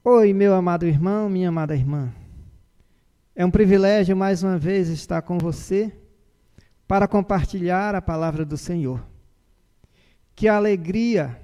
Oi, meu amado irmão, minha amada irmã. É um privilégio mais uma vez estar com você para compartilhar a palavra do Senhor. Que alegria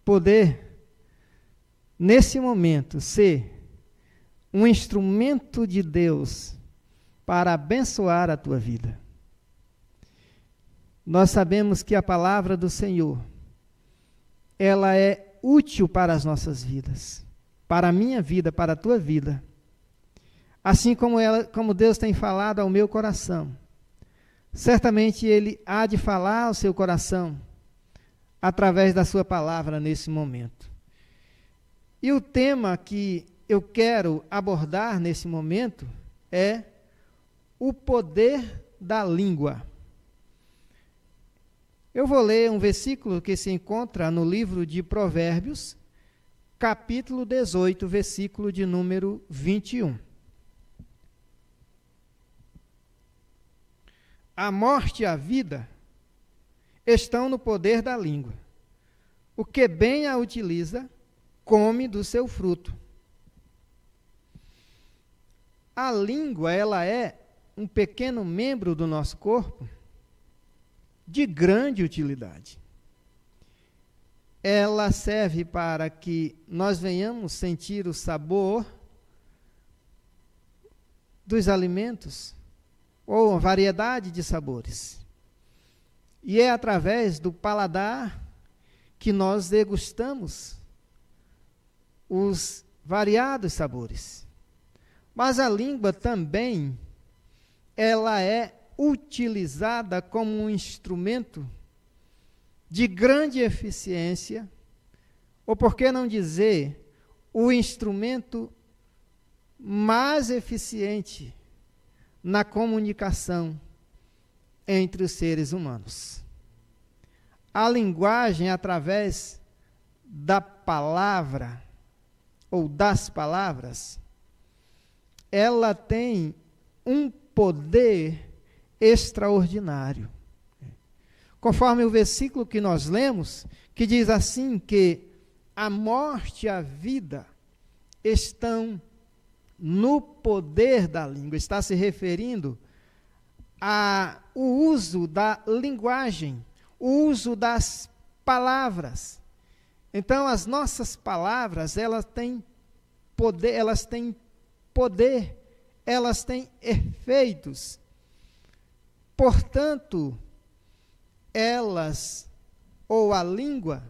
poder, nesse momento, ser um instrumento de Deus para abençoar a tua vida. Nós sabemos que a palavra do Senhor, ela é útil para as nossas vidas, para a minha vida, para a tua vida. Assim como Deus tem falado ao meu coração, certamente Ele há de falar ao seu coração através da sua palavra nesse momento. E o tema que eu quero abordar nesse momento é o poder da língua. Eu vou ler um versículo que se encontra no livro de Provérbios, capítulo 18, versículo de número 21. A morte e a vida estão no poder da língua. O que bem a utiliza, come do seu fruto. A língua, ela é um pequeno membro do nosso corpo de grande utilidade. Ela serve para que nós venhamos sentir o sabor dos alimentos, ou uma variedade de sabores. E é através do paladar que nós degustamos os variados sabores. Mas a língua também, ela é utilizada como um instrumento de grande eficiência, ou por que não dizer, o instrumento mais eficiente na comunicação entre os seres humanos. A linguagem, através da palavra, ou das palavras, ela tem um poder extraordinário. Conforme o versículo que nós lemos, que diz assim que a morte e a vida estão no poder da língua. Está se referindo ao uso da linguagem, o uso das palavras. Então, as nossas palavras, elas têm poder, elas têm efeitos. Portanto, elas, ou a língua,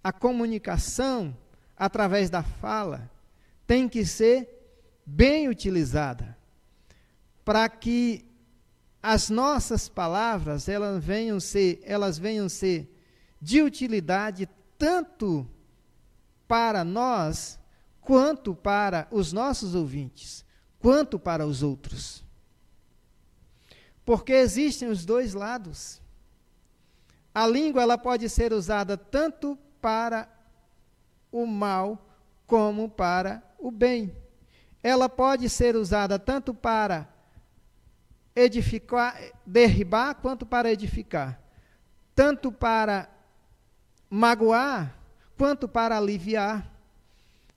a comunicação através da fala, tem que ser bem utilizada, para que as nossas palavras elas venham ser de utilidade tanto para nós, quanto para os nossos ouvintes, quanto para os outros. Porque existem os dois lados. A língua ela pode ser usada tanto para o mal como para o bem. Ela pode ser usada tanto para derribar, quanto para edificar. Tanto para magoar, quanto para aliviar.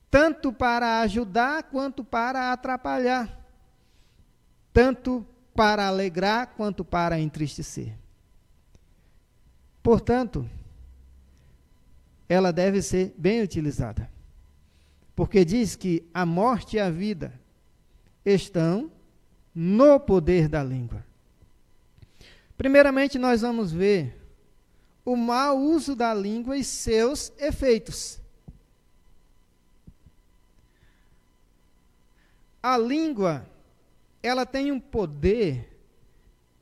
Tanto para ajudar, quanto para atrapalhar. Tanto para alegrar, quanto para entristecer. Portanto, ela deve ser bem utilizada. Porque diz que a morte e a vida estão no poder da língua. Primeiramente, nós vamos ver o mau uso da língua e seus efeitos. A língua, ela tem um poder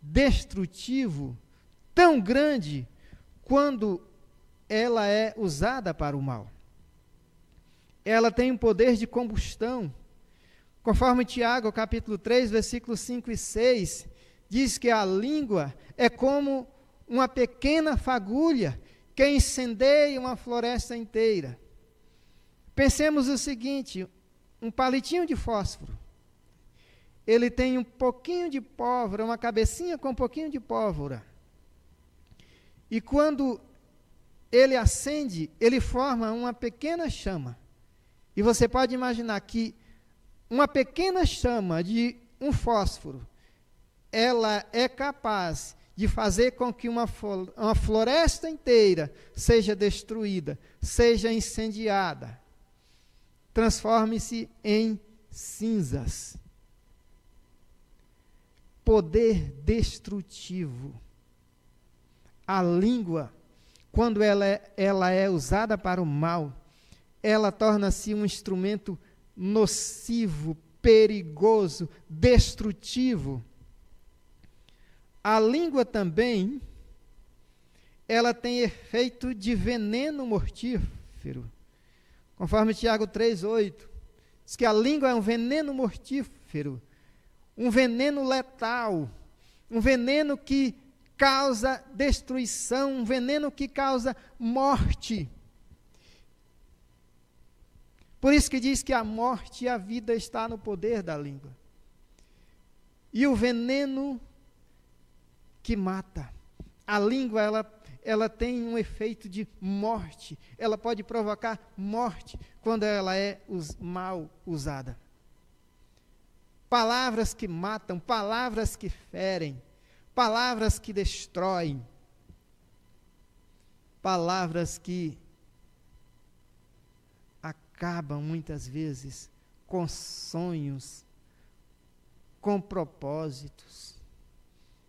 destrutivo tão grande quando ela é usada para o mal. Ela tem um poder de combustão. Conforme Tiago, capítulo 3, versículos 5 e 6, diz que a língua é como uma pequena fagulha que incendeia uma floresta inteira. Pensemos o seguinte, um palitinho de fósforo. Ele tem um pouquinho de pólvora, uma cabecinha com um pouquinho de pólvora. E quando ele acende, ele forma uma pequena chama. E você pode imaginar que uma pequena chama de um fósforo, ela é capaz de fazer com que uma floresta inteira seja destruída, seja incendiada, transforme-se em cinzas. Poder destrutivo. A língua, quando ela é usada para o mal, ela torna-se um instrumento nocivo, perigoso, destrutivo. A língua também, ela tem efeito de veneno mortífero. Conforme Tiago 3,8, diz que a língua é um veneno mortífero, um veneno letal, um veneno que causa destruição, um veneno que causa morte. Por isso que diz que a morte e a vida está no poder da língua. E o veneno que mata. A língua, ela tem um efeito de morte. Ela pode provocar morte quando ela é mal usada. Palavras que matam, palavras que ferem, palavras que destroem, palavras que acabam muitas vezes com sonhos, com propósitos,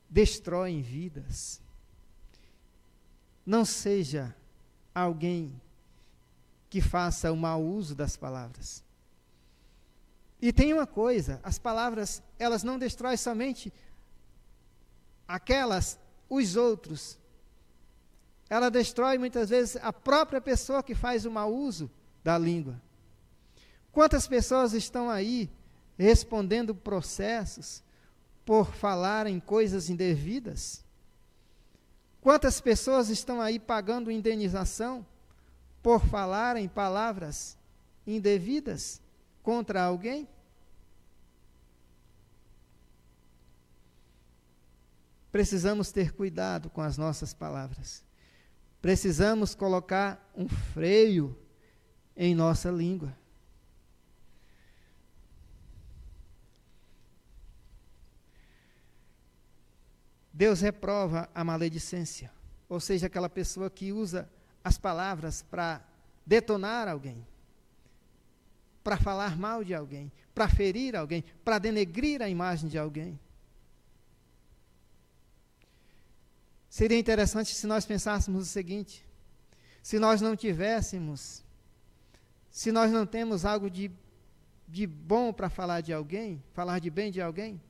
destroem vidas. Não seja alguém que faça o mau uso das palavras. E tem uma coisa, as palavras, elas não destroem somente os outros. Ela destrói muitas vezes a própria pessoa que faz o mau uso da língua. Quantas pessoas estão aí respondendo processos por falarem coisas indevidas? Quantas pessoas estão aí pagando indenização por falarem palavras indevidas contra alguém? Precisamos ter cuidado com as nossas palavras. Precisamos colocar um freio em nossa língua. Deus reprova a maledicência, ou seja, aquela pessoa que usa as palavras para detonar alguém, para falar mal de alguém, para ferir alguém, para denegrir a imagem de alguém. Seria interessante se nós pensássemos o seguinte: se nós não temos algo de bom para falar de alguém, falar de bem de alguém,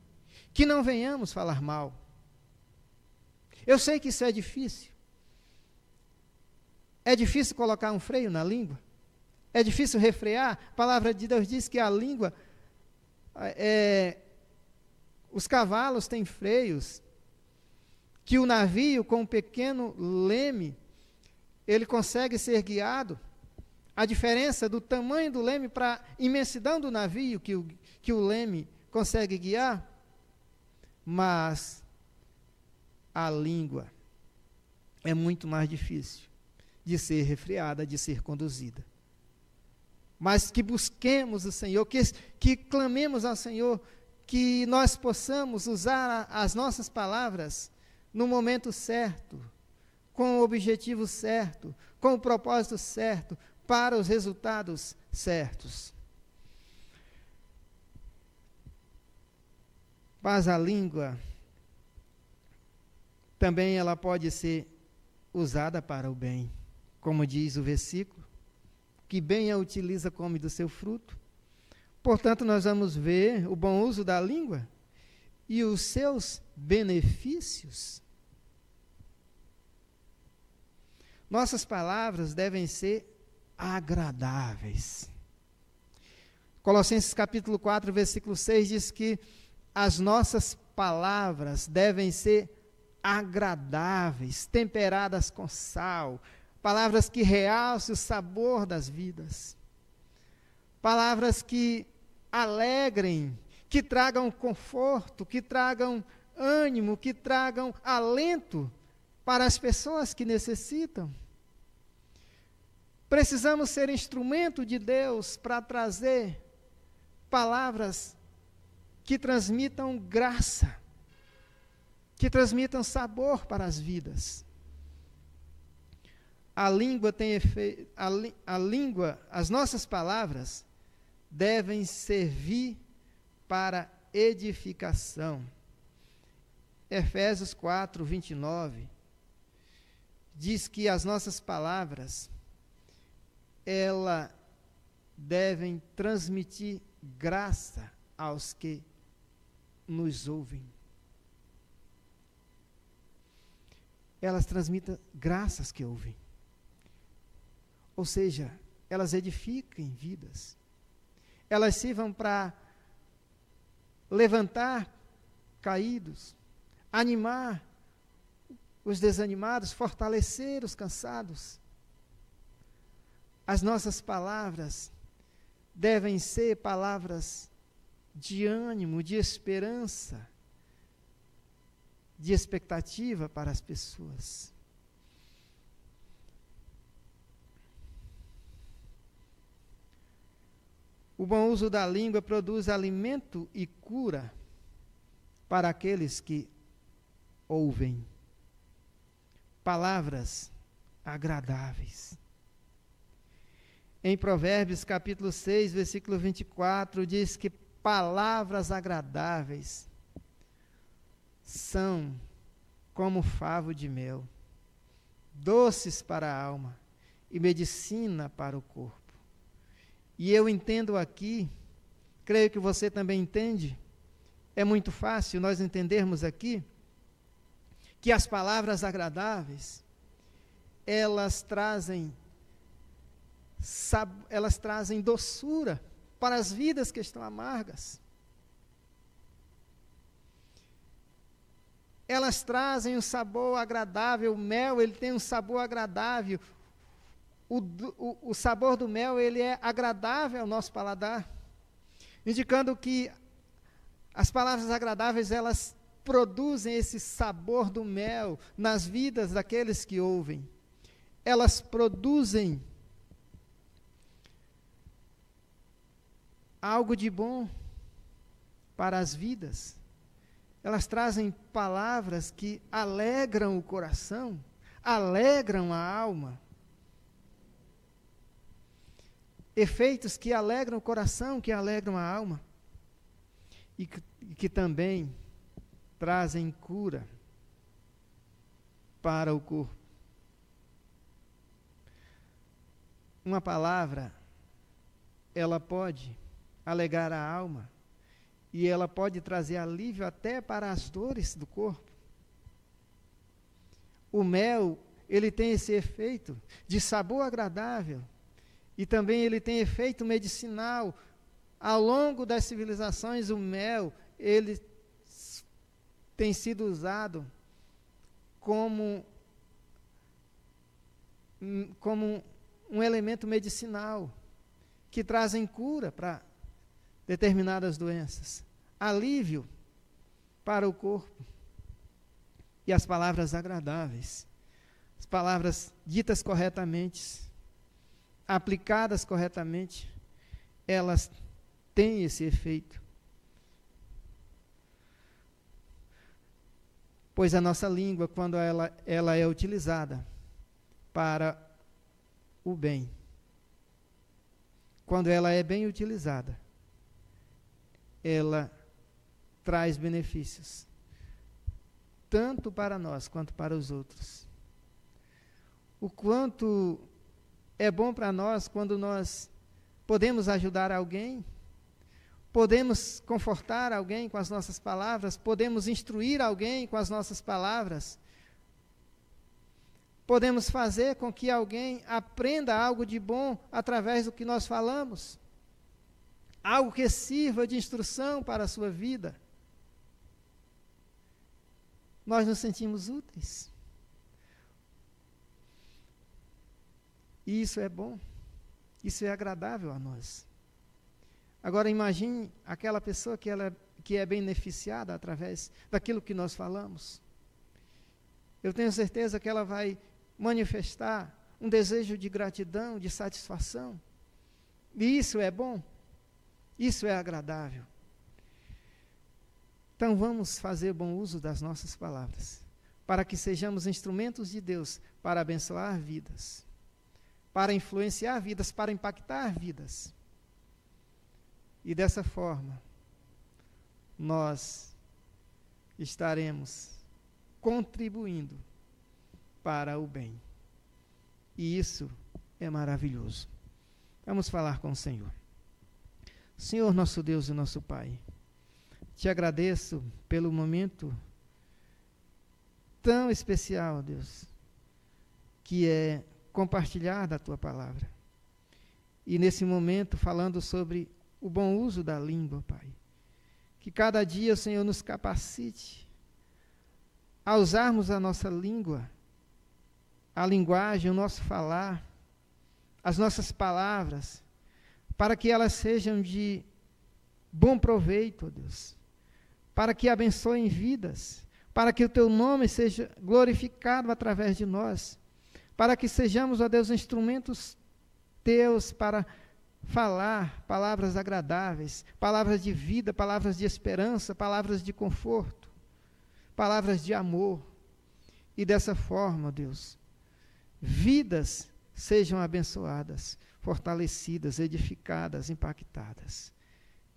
que não venhamos falar mal. Eu sei que isso é difícil. É difícil colocar um freio na língua. É difícil refrear. A palavra de Deus diz que a língua, os cavalos têm freios, que o navio com um pequeno leme, ele consegue ser guiado. A diferença do tamanho do leme para a imensidão do navio que o leme consegue guiar. Mas a língua é muito mais difícil de ser refreada, de ser conduzida. Mas que busquemos o Senhor, que clamemos ao Senhor, que nós possamos usar as nossas palavras no momento certo, com o objetivo certo, com o propósito certo, para os resultados certos. Mas a língua também ela pode ser usada para o bem, como diz o versículo, que bem a utiliza come do seu fruto. Portanto, nós vamos ver o bom uso da língua e os seus benefícios. Nossas palavras devem ser agradáveis. Colossenses capítulo 4, versículo 6 diz que as nossas palavras devem ser agradáveis, temperadas com sal, palavras que realcem o sabor das vidas, palavras que alegrem, que tragam conforto, que tragam ânimo, que tragam alento para as pessoas que necessitam. Precisamos ser instrumento de Deus para trazer palavras que transmitam graça, que transmitam sabor para as vidas. A língua tem efeito, as nossas palavras devem servir para edificação. Efésios 4, 29 diz que as nossas palavras, elas devem transmitir graça aos que nos ouvem. Elas transmitem graças que ouvem. Ou seja, elas edificam vidas. Elas sirvam para levantar caídos, animar os desanimados, fortalecer os cansados. As nossas palavras devem ser palavras de ânimo, de esperança, de expectativa para as pessoas. O bom uso da língua produz alimento e cura para aqueles que ouvem. Palavras agradáveis. Em Provérbios capítulo 6, versículo 24, diz que palavras agradáveis são como favo de mel, doces para a alma e medicina para o corpo. E eu entendo aqui, creio que você também entende, é muito fácil nós entendermos aqui, que as palavras agradáveis, elas trazem doçura para as vidas que estão amargas. Elas trazem um sabor agradável. O mel, ele tem um sabor agradável. O sabor do mel, ele é agradável ao nosso paladar, indicando que as palavras agradáveis, elas produzem esse sabor do mel nas vidas daqueles que ouvem. Elas produzem algo de bom para as vidas. Elas trazem palavras que alegram o coração, alegram a alma. Efeitos que alegram o coração, que alegram a alma. E que também trazem cura para o corpo. Uma palavra, ela pode alegrar a alma e ela pode trazer alívio até para as dores do corpo. O mel, ele tem esse efeito de sabor agradável e também ele tem efeito medicinal. Ao longo das civilizações, o mel, ele tem sido usado como um elemento medicinal que trazem cura para determinadas doenças, alívio para o corpo. E as palavras agradáveis, as palavras ditas corretamente, aplicadas corretamente, elas têm esse efeito. Pois a nossa língua, quando ela é utilizada para o bem, quando ela é bem utilizada, ela traz benefícios, tanto para nós quanto para os outros. O quanto é bom para nós quando nós podemos ajudar alguém, podemos confortar alguém com as nossas palavras, podemos instruir alguém com as nossas palavras, podemos fazer com que alguém aprenda algo de bom através do que nós falamos, algo que sirva de instrução para a sua vida. Nós nos sentimos úteis. E isso é bom, isso é agradável a nós. Agora imagine aquela pessoa que é beneficiada através daquilo que nós falamos. Eu tenho certeza que ela vai manifestar um desejo de gratidão, de satisfação. E isso é bom, isso é agradável. Então vamos fazer bom uso das nossas palavras, para que sejamos instrumentos de Deus para abençoar vidas, para influenciar vidas, para impactar vidas. E dessa forma, nós estaremos contribuindo para o bem. E isso é maravilhoso. Vamos falar com o Senhor. Senhor, nosso Deus e nosso Pai, te agradeço pelo momento tão especial, Deus, que é compartilhar da Tua palavra. E nesse momento, falando sobre o bom uso da língua, Pai. Que cada dia o Senhor nos capacite a usarmos a nossa língua, a linguagem, o nosso falar, as nossas palavras, para que elas sejam de bom proveito, ó Deus, para que abençoem vidas, para que o Teu nome seja glorificado através de nós, para que sejamos, ó Deus, instrumentos Teus para falar palavras agradáveis, palavras de vida, palavras de esperança, palavras de conforto, palavras de amor. E dessa forma, ó Deus, vidas sejam abençoadas, fortalecidas, edificadas, impactadas.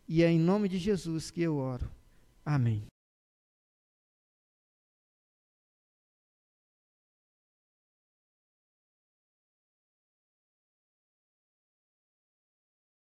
E é em nome de Jesus que eu oro. Amém.